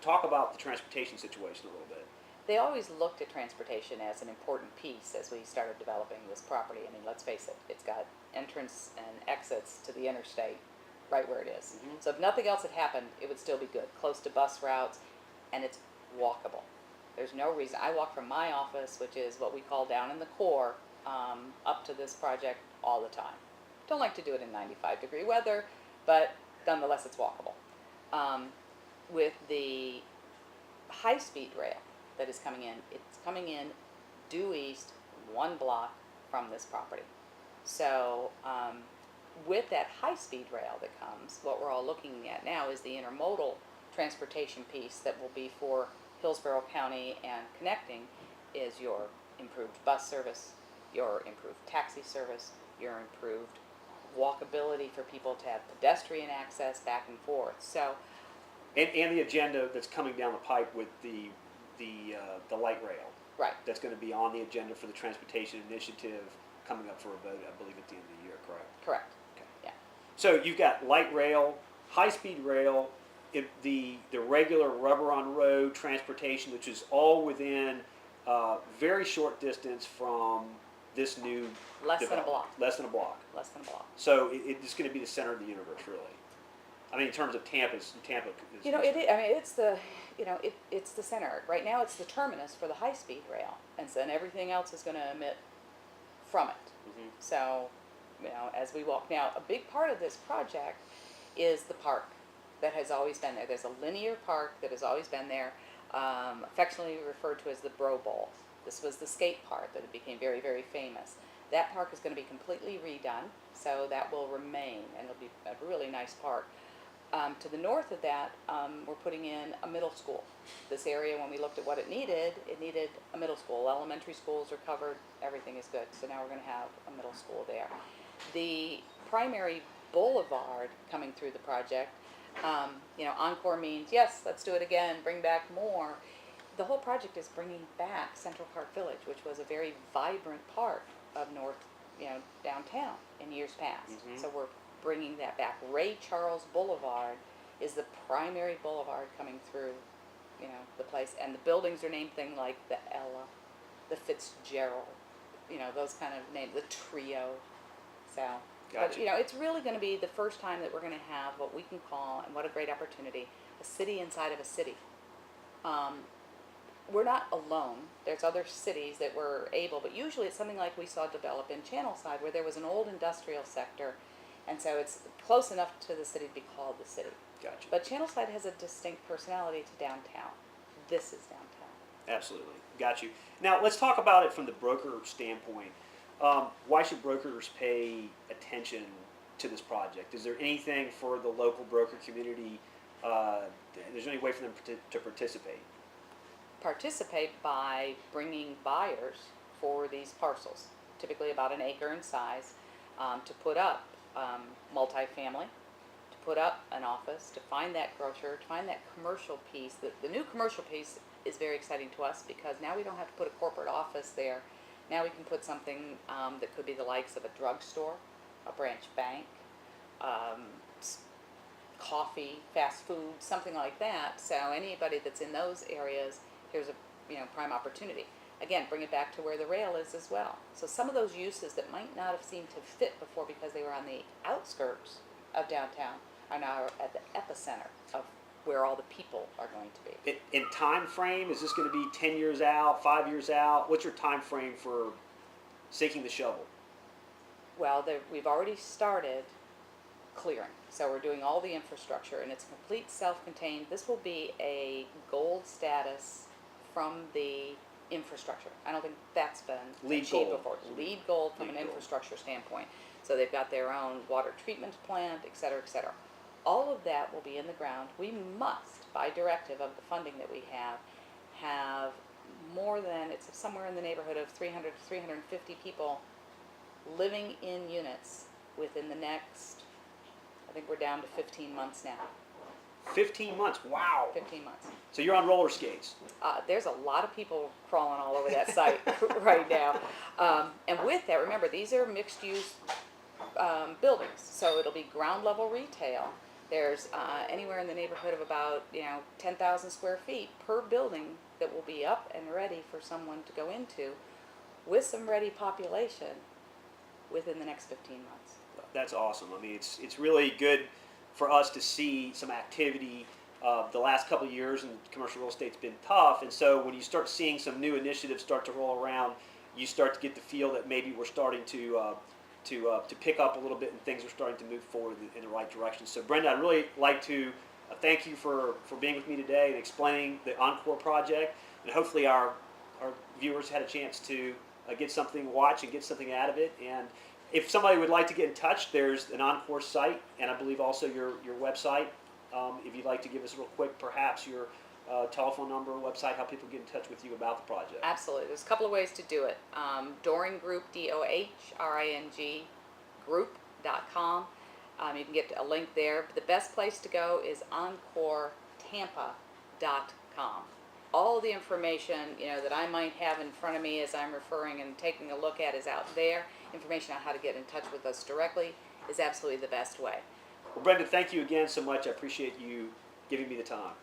talk about the transportation situation a little bit. They always looked at transportation as an important piece as we started developing this property. I mean, let's face it, it's got entrance and exits to the interstate right where it is. Mm-hmm. So if nothing else had happened, it would still be good, close to bus routes, and it's walkable. There's no reason. I walk from my office, which is what we call down in the core, up to this project all the time. Don't like to do it in 95-degree weather, but nonetheless it's walkable. With the high-speed rail that is coming in, it's coming in due east 1 block from this property. So with that high-speed rail that comes, what we're all looking at now is the intermodal transportation piece that will be for Hillsborough County and connecting is your improved bus service, your improved taxi service, your improved walkability for people to have pedestrian access back and forth. So, And the agenda that's coming down the pipe with the light rail. right. That's going to be on the agenda for the transportation initiative coming up for a vote, I believe, at the end of the year, correct? Correct. Okay. Yeah. So you've got light rail, high-speed rail, the regular rubber-on-road transportation, which is all within very short distance from this new Less than a development. block. Less than a block. Less than a block. So it's going to be the center of the universe, really. I mean, in terms of Tampa is You know, it is, I mean, it's the, you know, it's the center. Right now it's the terminus for the high-speed rail, and then everything else is going to emit from it. Mhm. So, you know, as we walk now, a big part of this project is the park that has always been there. There's a linear park that has always been there, affectionately referred to as the Bro Bowl. This was the skate park that became very, very famous. That park is going to be completely redone, so that will remain, and it'll be a really nice park. To the north of that, we're putting in a middle school. This area, when we looked at what it needed a middle school. Elementary schools are covered, everything is good, so now we're going to have a middle school there. The primary boulevard coming through the project, you know, Encore means, yes, let's do it again, bring back more. The whole project is bringing back Central Park Village, which was a very vibrant part of North, you know, downtown in years past. Mhm. So we're bringing that back. Ray Charles Boulevard is the primary boulevard coming through, you know, the place, and the buildings are named things like the Ella, the Fitzgerald, you know, those kind of names, the Trio. So, but Gotcha. you know, it's really going to be the first time that we're going to have what we can call, and what a great opportunity, a city inside of a city. We're not alone. There's other cities that were able, but usually it's something like we saw develop in Channelside, where there was an old industrial sector, and so it's close enough to the city to be called the city. Gotcha. But Channelside has a distinct personality to downtown. This is downtown. Absolutely. Got you. Now, let's talk about it from the broker standpoint. Why should brokers pay attention to this project? Is there anything for the local broker community? Is there any way for them to participate? Participate by bringing buyers for these parcels, typically about an acre in size, to put up multifamily, to put up an office, to find that grocer, to find that commercial piece. The new commercial piece is very exciting to us because now we don't have to put a corporate office there. Now we can put something that could be the likes of a drugstore, a branch bank, coffee, fast food, something like that. So anybody that's in those areas, here's a, you know, prime opportunity. Again, bring it back to where the rail is as well. So some of those uses that might not have seemed to fit before because they were on the outskirts of downtown are now at the epicenter of where all the people are going to be. In time frame, is this going to be 10 years out, 5 years out? What's your time frame for sinking the shovel? Well, we've already started clearing. So we're doing all the infrastructure, and it's complete self-contained. This will be a gold status from the infrastructure. I don't think that's been LEED achieved gold. before. LEED gold from LEED an gold. infrastructure standpoint. So they've got their own water treatment plant, et cetera, et cetera. All of that will be in the ground. We must, by directive of the funding that we have more than, it's somewhere in the neighborhood of 300 to 350 people living in units within the next, I think we're down to 15 months now. 15 months. Wow. 15 months. So you're on roller skates. There's a lot of people crawling all over that site right now. And with that, remember, these are mixed-use buildings. So it'll be ground-level retail. There's anywhere in the neighborhood of about 10,000 square feet per building that will be up and ready for someone to go into, with some ready population within the next 15 months. That's awesome. I mean, it's really good for us to see some activity. The last couple of years in commercial real estate's been tough, and so when you start seeing some new initiatives start to roll around, you start to get the feel that maybe we're starting to pick up a little bit, and things are starting to move forward in the right direction. So, Brenda, I'd really like to thank you for being with me today and explaining the Encore project, and hopefully our viewers had a chance to get something to watch and get something out of it. And if somebody would like to get in touch, there's an Encore site, and I believe also your website. If you'd like to give us real quick, perhaps your telephone number, website, how people get in touch with you about the project. Absolutely. There's a couple of ways to do it. Dohring Group, DOHRING Group.com. You can get a link there. But the best place to go is EncoreTampa.com. All the information that I might have in front of me as I'm referring and taking a look at is out there. Information on how to get in touch with us directly is absolutely the best way. Well, Brenda, thank you again so much. I appreciate you giving me the time.